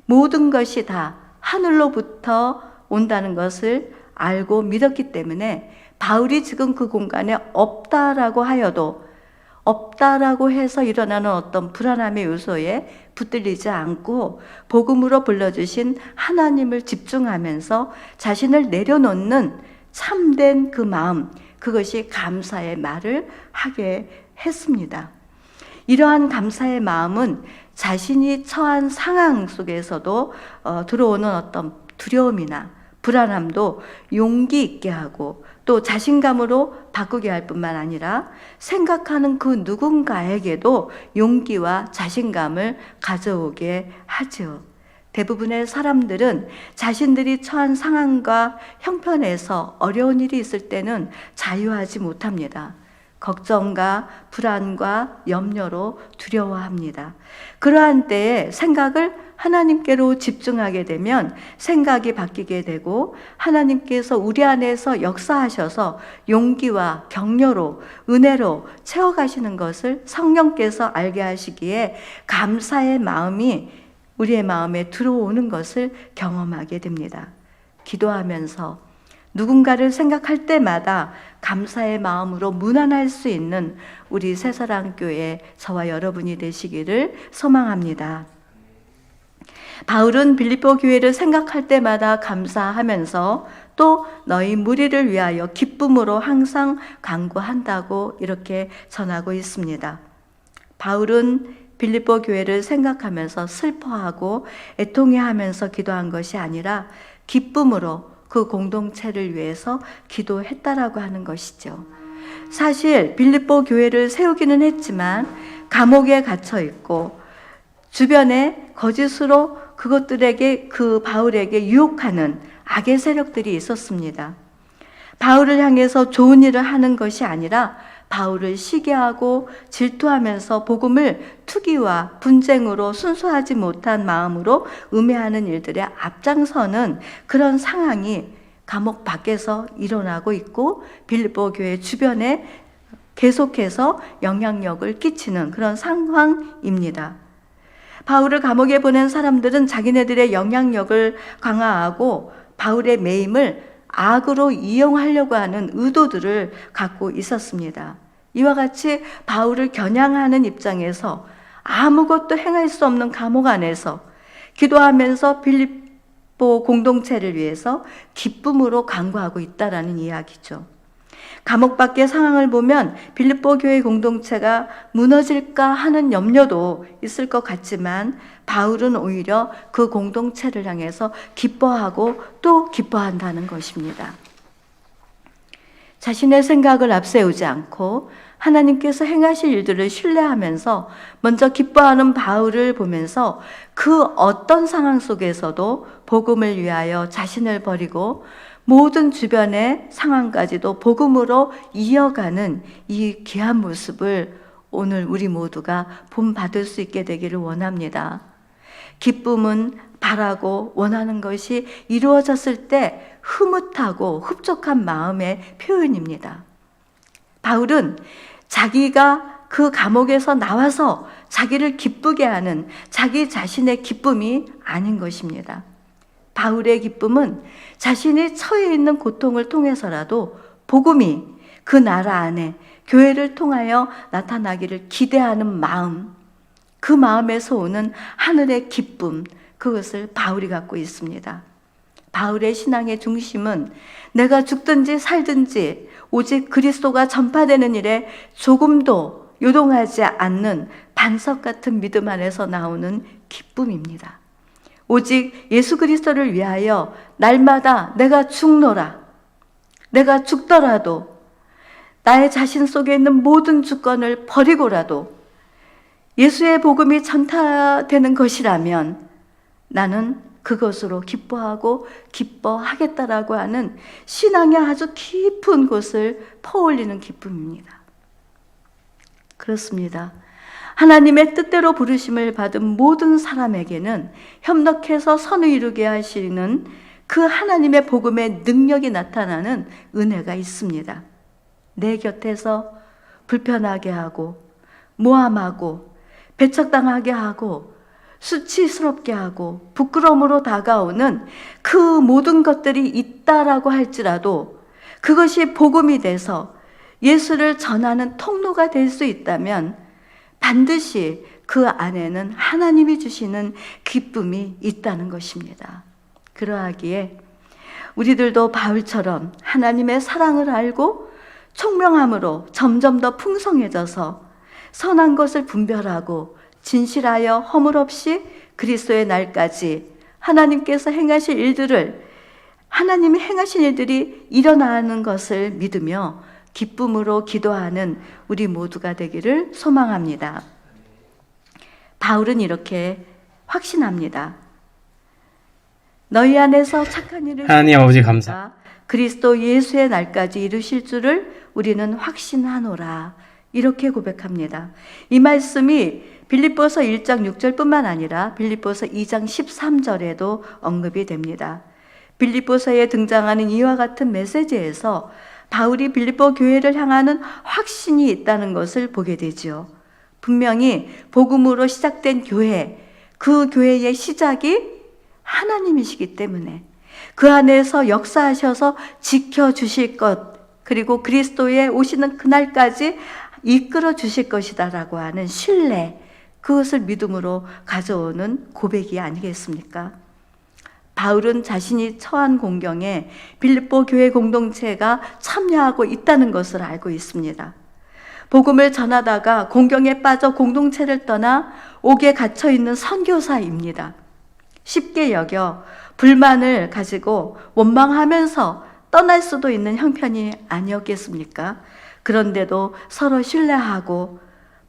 모든 것이 다 하늘로부터 온다는 것을 알고 믿었기 때문에 바울이 지금 그 공간에 없다라고 하여도 없다라고 해서 일어나는 어떤 불안함의 요소에 붙들리지 않고 복음으로 불러주신 하나님을 집중하면서 자신을 내려놓는 참된 그 마음, 그것이 감사의 말을 하게 했습니다. 이러한 감사의 마음은 자신이 처한 상황 속에서도 들어오는 어떤 두려움이나 불안함도 용기 있게 하고 또 자신감으로 바꾸게 할 뿐만 아니라 생각하는 그 누군가에게도 용기와 자신감을 가져오게 하죠. 대부분의 사람들은 자신들이 처한 상황과 형편에서 어려운 일이 있을 때는 자유하지 못합니다. 걱정과 불안과 염려로 두려워합니다. 그러한 때에 생각을 하나님께로 집중하게 되면 생각이 바뀌게 되고 하나님께서 우리 안에서 역사하셔서 용기와 격려로 은혜로 채워가시는 것을 성령께서 알게 하시기에 감사의 마음이 우리의 마음에 들어오는 것을 경험하게 됩니다. 기도하면서 누군가를 생각할 때마다 감사의 마음으로 문안할 수 있는 우리 새사랑교회 저와 여러분이 되시기를 소망합니다. 바울은 빌립보 교회를 생각할 때마다 감사하면서 또 너희 무리를 위하여 기쁨으로 항상 간구한다고 이렇게 전하고 있습니다. 바울은 빌립보 교회를 생각하면서 슬퍼하고 애통해하면서 기도한 것이 아니라 기쁨으로 그 공동체를 위해서 기도했다라고 하는 것이죠. 사실 빌립보 교회를 세우기는 했지만 감옥에 갇혀 있고 주변에 거짓으로 그것들에게 그 바울에게 유혹하는 악의 세력들이 있었습니다. 바울을 향해서 좋은 일을 하는 것이 아니라 바울을 시기하고 질투하면서 복음을 투기와 분쟁으로 순수하지 못한 마음으로 음해하는 일들에 앞장서는 그런 상황이 감옥 밖에서 일어나고 있고 빌립보 교회 주변에 계속해서 영향력을 끼치는 그런 상황입니다. 바울을 감옥에 보낸 사람들은 자기네들의 영향력을 강화하고 바울의 매임을 악으로 이용하려고 하는 의도들을 갖고 있었습니다. 이와 같이 바울을 겨냥하는 입장에서 아무것도 행할 수 없는 감옥 안에서 기도하면서 빌립보 공동체를 위해서 기쁨으로 간구하고 있다라는 이야기죠. 감옥 밖의 상황을 보면 빌립보 교회 공동체가 무너질까 하는 염려도 있을 것 같지만 바울은 오히려 그 공동체를 향해서 기뻐하고 또 기뻐한다는 것입니다. 자신의 생각을 앞세우지 않고 하나님께서 행하실 일들을 신뢰하면서 먼저 기뻐하는 바울을 보면서 그 어떤 상황 속에서도 복음을 위하여 자신을 버리고 모든 주변의 상황까지도 복음으로 이어가는 이 귀한 모습을 오늘 우리 모두가 본받을 수 있게 되기를 원합니다. 기쁨은 바라고 원하는 것이 이루어졌을 때 흐뭇하고 흡족한 마음의 표현입니다. 바울은 자기가 그 감옥에서 나와서 자기를 기쁘게 하는 자기 자신의 기쁨이 아닌 것입니다. 바울의 기쁨은 자신이 처해 있는 고통을 통해서라도 복음이 그 나라 안에 교회를 통하여 나타나기를 기대하는 마음, 그 마음에서 오는 하늘의 기쁨, 그것을 바울이 갖고 있습니다. 바울의 신앙의 중심은 내가 죽든지 살든지 오직 그리스도가 전파되는 일에 조금도 요동하지 않는 반석 같은 믿음 안에서 나오는 기쁨입니다. 오직 예수 그리스도를 위하여 날마다 내가 죽노라. 내가 죽더라도 나의 자신 속에 있는 모든 주권을 버리고라도 예수의 복음이 전파되는 것이라면 나는 그것으로 기뻐하고 기뻐하겠다라고 하는 신앙의 아주 깊은 곳을 퍼올리는 기쁨입니다. 그렇습니다. 하나님의 뜻대로 부르심을 받은 모든 사람에게는 협력해서 선을 이루게 하시는 그 하나님의 복음의 능력이 나타나는 은혜가 있습니다. 내 곁에서 불편하게 하고 모함하고 배척당하게 하고 수치스럽게 하고 부끄러움으로 다가오는 그 모든 것들이 있다라고 할지라도 그것이 복음이 돼서 예수를 전하는 통로가 될 수 있다면 반드시 그 안에는 하나님이 주시는 기쁨이 있다는 것입니다. 그러하기에 우리들도 바울처럼 하나님의 사랑을 알고 총명함으로 점점 더 풍성해져서 선한 것을 분별하고 진실하여 허물 없이 그리스도의 날까지 하나님께서 행하실 일들을 하나님이 행하신 일들이 일어나는 것을 믿으며 기쁨으로 기도하는 우리 모두가 되기를 소망합니다. 바울은 이렇게 확신합니다. 너희 안에서 착한 일을 하나님 아버지 감사. 그리스도 예수의 날까지 이루실 줄을 우리는 확신하노라. 이렇게 고백합니다. 이 말씀이 빌립보서 1장 6절뿐만 아니라 빌립보서 2장 13절에도 언급이 됩니다. 빌립보서에 등장하는 이와 같은 메시지에서 바울이 빌립보 교회를 향하는 확신이 있다는 것을 보게 되지요. 분명히 복음으로 시작된 교회, 그 교회의 시작이 하나님이시기 때문에 그 안에서 역사하셔서 지켜주실 것, 그리고 그리스도의 오시는 그날까지 이끌어 주실 것이다라고 하는 신뢰, 그것을 믿음으로 가져오는 고백이 아니겠습니까? 바울은 자신이 처한 공경에 빌립보 교회 공동체가 참여하고 있다는 것을 알고 있습니다. 복음을 전하다가 공경에 빠져 공동체를 떠나 옥에 갇혀 있는 선교사입니다. 쉽게 여겨 불만을 가지고 원망하면서 떠날 수도 있는 형편이 아니었겠습니까? 그런데도 서로 신뢰하고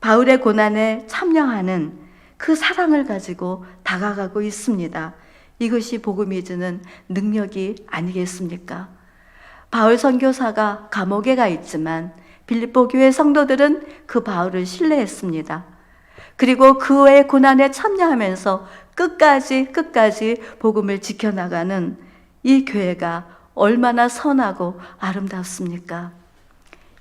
바울의 고난에 참여하는 그 사랑을 가지고 다가가고 있습니다. 이것이 복음이 주는 능력이 아니겠습니까? 바울 선교사가 감옥에 가 있지만 빌립보 교회 성도들은 그 바울을 신뢰했습니다. 그리고 그의 고난에 참여하면서 끝까지 복음을 지켜나가는 이 교회가 얼마나 선하고 아름답습니까?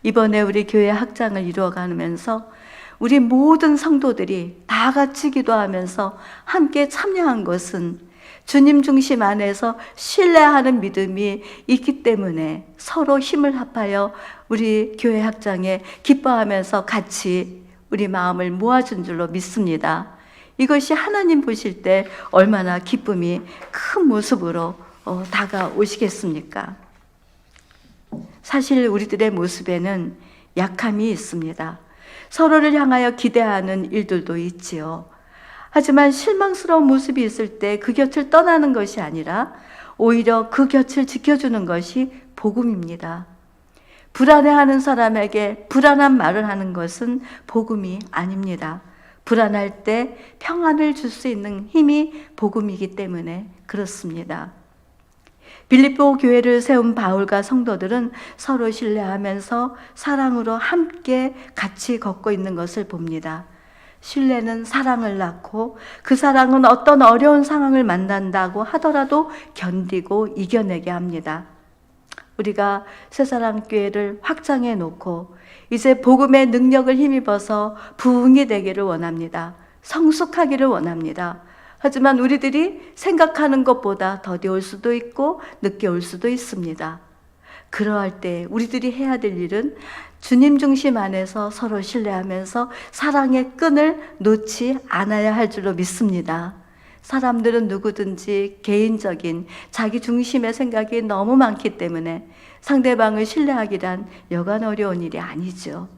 이번에 우리 교회 학장을 이루어가면서 우리 모든 성도들이 다 같이 기도하면서 함께 참여한 것은 주님 중심 안에서 신뢰하는 믿음이 있기 때문에 서로 힘을 합하여 우리 교회 학장에 기뻐하면서 같이 우리 마음을 모아준 줄로 믿습니다. 이것이 하나님 보실 때 얼마나 기쁨이 큰 모습으로 다가오시겠습니까? 사실 우리들의 모습에는 약함이 있습니다. 서로를 향하여 기대하는 일들도 있지요. 하지만 실망스러운 모습이 있을 때 그 곁을 떠나는 것이 아니라 오히려 그 곁을 지켜주는 것이 복음입니다. 불안해하는 사람에게 불안한 말을 하는 것은 복음이 아닙니다. 불안할 때 평안을 줄 수 있는 힘이 복음이기 때문에 그렇습니다. 빌립보 교회를 세운 바울과 성도들은 서로 신뢰하면서 사랑으로 함께 같이 걷고 있는 것을 봅니다. 신뢰는 사랑을 낳고 그 사랑은 어떤 어려운 상황을 만난다고 하더라도 견디고 이겨내게 합니다. 우리가 새사랑교회를 확장해 놓고 이제 복음의 능력을 힘입어서 부흥이 되기를 원합니다. 성숙하기를 원합니다. 하지만 우리들이 생각하는 것보다 더디 올 수도 있고 늦게 올 수도 있습니다. 그러할 때 우리들이 해야 될 일은 주님 중심 안에서 서로 신뢰하면서 사랑의 끈을 놓지 않아야 할 줄로 믿습니다. 사람들은 누구든지 개인적인 자기 중심의 생각이 너무 많기 때문에 상대방을 신뢰하기란 여간 어려운 일이 아니죠.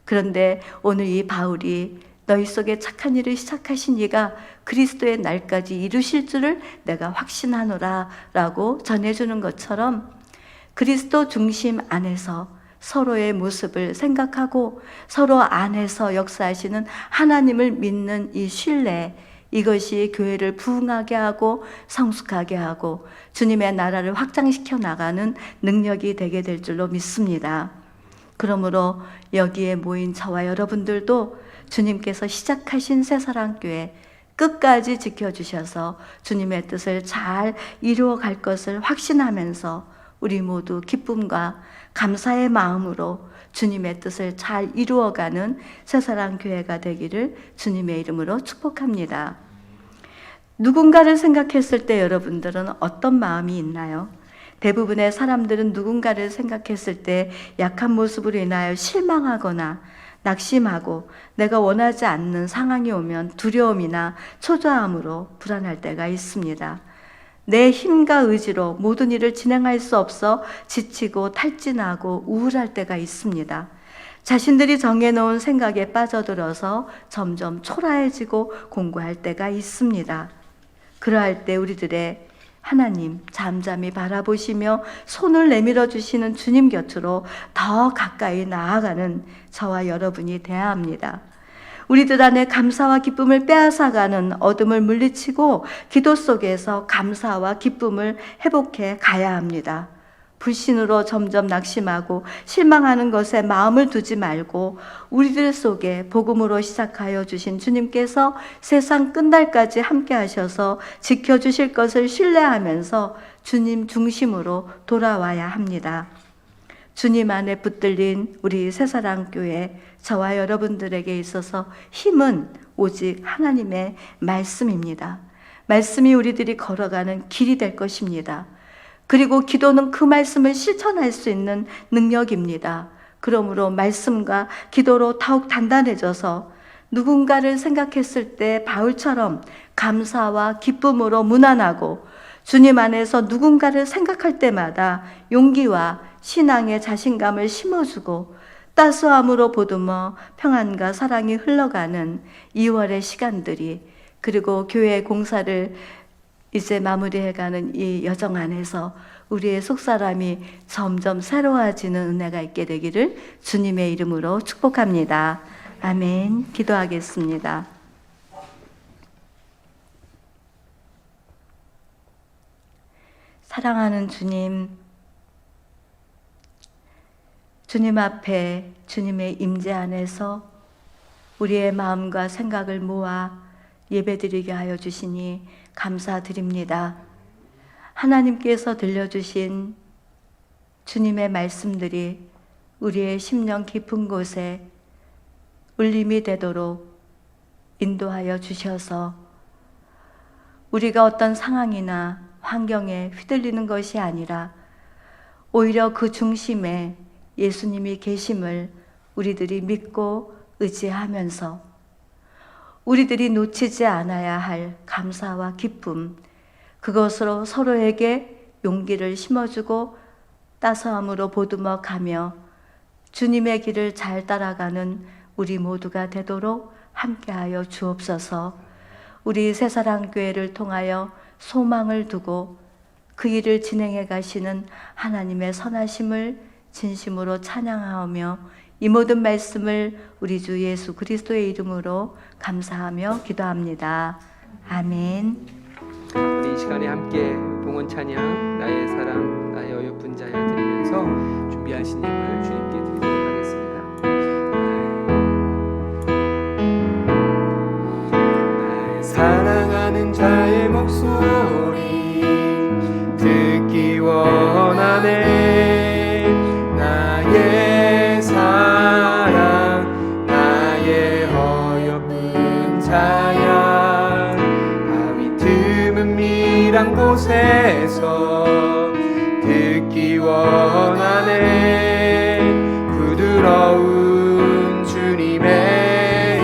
그런데 오늘 이 바울이 너희 속에 착한 일을 시작하신 이가 그리스도의 날까지 이루실 줄을 내가 확신하노라 라고 전해주는 것처럼 그리스도 중심 안에서 서로의 모습을 생각하고 서로 안에서 역사하시는 하나님을 믿는 이 신뢰, 이것이 교회를 부흥하게 하고 성숙하게 하고 주님의 나라를 확장시켜 나가는 능력이 되게 될 줄로 믿습니다. 그러므로 여기에 모인 저와 여러분들도 주님께서 시작하신 새사랑교회 끝까지 지켜주셔서 주님의 뜻을 잘 이루어 갈 것을 확신하면서 우리 모두 기쁨과 감사의 마음으로 주님의 뜻을 잘 이루어가는 새사랑교회가 되기를 주님의 이름으로 축복합니다. 누군가를 생각했을 때 여러분들은 어떤 마음이 있나요? 대부분의 사람들은 누군가를 생각했을 때 약한 모습으로 인하여 실망하거나 낙심하고 내가 원하지 않는 상황이 오면 두려움이나 초조함으로 불안할 때가 있습니다. 내 힘과 의지로 모든 일을 진행할 수 없어 지치고 탈진하고 우울할 때가 있습니다. 자신들이 정해놓은 생각에 빠져들어서 점점 초라해지고 공고할 때가 있습니다. 그러할 때 우리들의 하나님 잠잠히 바라보시며 손을 내밀어 주시는 주님 곁으로 더 가까이 나아가는 저와 여러분이 되어야 합니다. 우리들 안에 감사와 기쁨을 빼앗아가는 어둠을 물리치고 기도 속에서 감사와 기쁨을 회복해 가야 합니다. 불신으로 점점 낙심하고 실망하는 것에 마음을 두지 말고 우리들 속에 복음으로 시작하여 주신 주님께서 세상 끝날까지 함께 하셔서 지켜주실 것을 신뢰하면서 주님 중심으로 돌아와야 합니다. 주님 안에 붙들린 우리 새사랑교회 저와 여러분들에게 있어서 힘은 오직 하나님의 말씀입니다. 말씀이 우리들이 걸어가는 길이 될 것입니다. 그리고 기도는 그 말씀을 실천할 수 있는 능력입니다. 그러므로 말씀과 기도로 더욱 단단해져서 누군가를 생각했을 때 바울처럼 감사와 기쁨으로 문안하고 주님 안에서 누군가를 생각할 때마다 용기와 신앙의 자신감을 심어주고 따스함으로 보듬어 평안과 사랑이 흘러가는 2월의 시간들이, 그리고 교회 공사를 이제 마무리해가는 이 여정 안에서 우리의 속사람이 점점 새로워지는 은혜가 있게 되기를 주님의 이름으로 축복합니다. 아멘. 기도하겠습니다. 사랑하는 주님, 주님 앞에 주님의 임재 안에서 우리의 마음과 생각을 모아 예배드리게 하여 주시니 감사드립니다. 하나님께서 들려주신 주님의 말씀들이 우리의 심령 깊은 곳에 울림이 되도록 인도하여 주셔서 우리가 어떤 상황이나 환경에 휘둘리는 것이 아니라 오히려 그 중심에 예수님이 계심을 우리들이 믿고 의지하면서 우리들이 놓치지 않아야 할 감사와 기쁨, 그것으로 서로에게 용기를 심어주고 따스함으로 보듬어 가며 주님의 길을 잘 따라가는 우리 모두가 되도록 함께하여 주옵소서. 우리 새사랑교회를 통하여 소망을 두고 그 일을 진행해 가시는 하나님의 선하심을 진심으로 찬양하며 이 모든 말씀을 우리 주 예수 그리스도의 이름으로 감사하며 기도합니다. 아멘. 우리 이 시간에 함께 봉헌 찬양 나의 사랑 나의 어여쁜 자야 드리면서 준비하신 예물 주님께 드리도록 하겠습니다. 나의 사랑하는 자의 목소리 듣기 원하네. 나의 사랑 나의 어여쁜 자야 바위 틈은 밀한 곳에서 듣기 원하네. 부드러운 주님의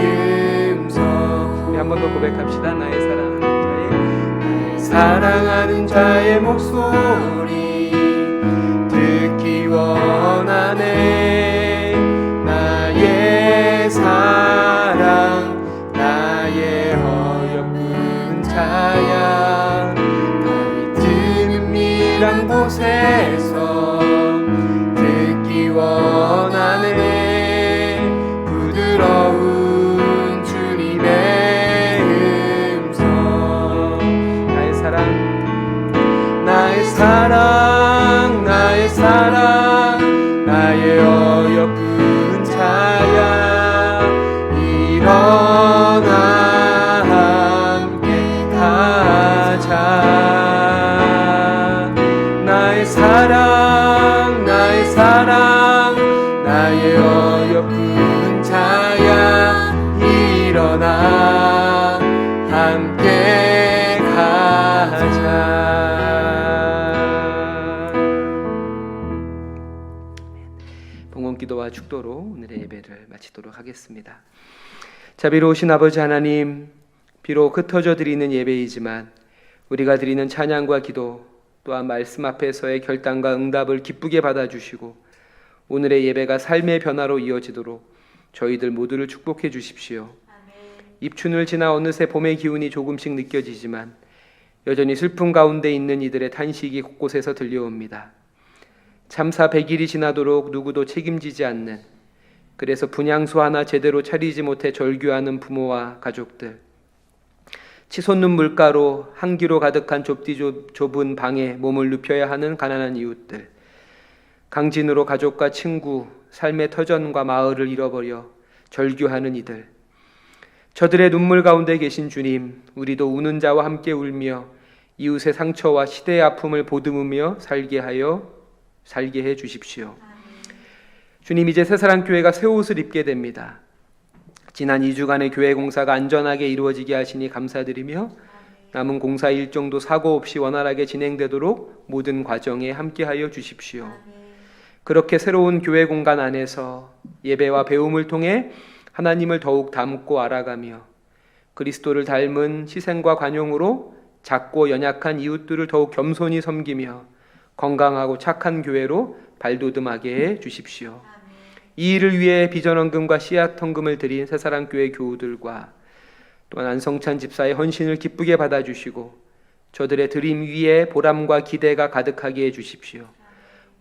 음성. 우리 한 번 더 고백합시다. 나의 사랑하는 자의 목소리 듣기 원하네. 나의 사랑 나의 어여쁜 자야 바위 틈은 밀한 곳에서 듣기 원하네. 부드러운 주님의 음성. 나의 사랑 나의 사랑 나의 어여쁜 자야 일어나 함께 가자. 나의 사랑 나의 어여쁜 자야 일어나 함께 가자. 봉헌기도와 축도로 오늘의 예배를 마치도록 하겠습니다. 자비로우신 아버지 하나님, 비록 흩어져 드리는 예배이지만 우리가 드리는 찬양과 기도 또한 말씀 앞에서의 결단과 응답을 기쁘게 받아주시고 오늘의 예배가 삶의 변화로 이어지도록 저희들 모두를 축복해 주십시오. 입춘을 지나 어느새 봄의 기운이 조금씩 느껴지지만 여전히 슬픔 가운데 있는 이들의 탄식이 곳곳에서 들려옵니다. 참사 100일이 지나도록 누구도 책임지지 않는, 그래서 분향소 하나 제대로 차리지 못해 절규하는 부모와 가족들, 치솟는 물가로 한기로 가득한 좁은 방에 몸을 눕혀야 하는 가난한 이웃들, 강진으로 가족과 친구, 삶의 터전과 마을을 잃어버려 절규하는 이들, 저들의 눈물 가운데 계신 주님, 우리도 우는 자와 함께 울며 이웃의 상처와 시대의 아픔을 보듬으며 살게 해 주십시오. 주님, 이제 새사랑교회가 새 옷을 입게 됩니다. 지난 2주간의 교회 공사가 안전하게 이루어지게 하시니 감사드리며 남은 공사 일정도 사고 없이 원활하게 진행되도록 모든 과정에 함께하여 주십시오. 그렇게 새로운 교회 공간 안에서 예배와 배움을 통해 하나님을 더욱 닮고 알아가며 그리스도를 닮은 희생과 관용으로 작고 연약한 이웃들을 더욱 겸손히 섬기며 건강하고 착한 교회로 발돋움하게 해 주십시오. 이 일을 위해 비전헌금과 씨앗 헌금을 드린 새사랑교회 교우들과 또한 안성찬 집사의 헌신을 기쁘게 받아주시고 저들의 드림 위에 보람과 기대가 가득하게 해주십시오.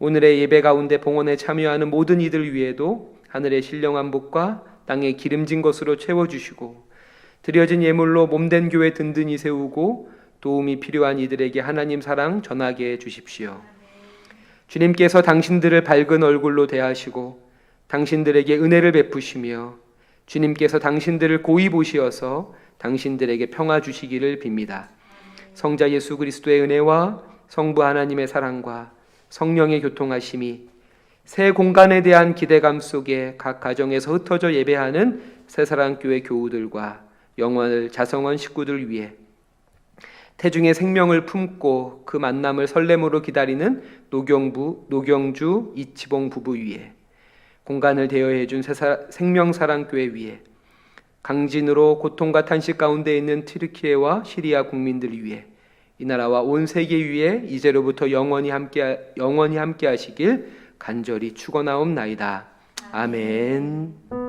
오늘의 예배 가운데 봉헌에 참여하는 모든 이들 위에도 하늘의 신령한 복과 땅의 기름진 것으로 채워주시고 드려진 예물로 몸된 교회 든든히 세우고 도움이 필요한 이들에게 하나님 사랑 전하게 해주십시오. 주님께서 당신들을 밝은 얼굴로 대하시고 당신들에게 은혜를 베푸시며 주님께서 당신들을 고이 보시어서 당신들에게 평화 주시기를 빕니다. 성자 예수 그리스도의 은혜와 성부 하나님의 사랑과 성령의 교통하심이 새 공간에 대한 기대감 속에 각 가정에서 흩어져 예배하는 새사랑교회 교우들과 영원을 자성원 식구들 위해 태중의 생명을 품고 그 만남을 설렘으로 기다리는 노경주 이치봉 부부 위에 공간을 대여해 준 생명사랑교회 위에 강진으로 고통과 탄식 가운데 있는 튀르키예와 시리아 국민들 위해 이 나라와 온 세계 위에 이제로부터 영원히 함께 하시길 간절히 축원하옵나이다. 아멘.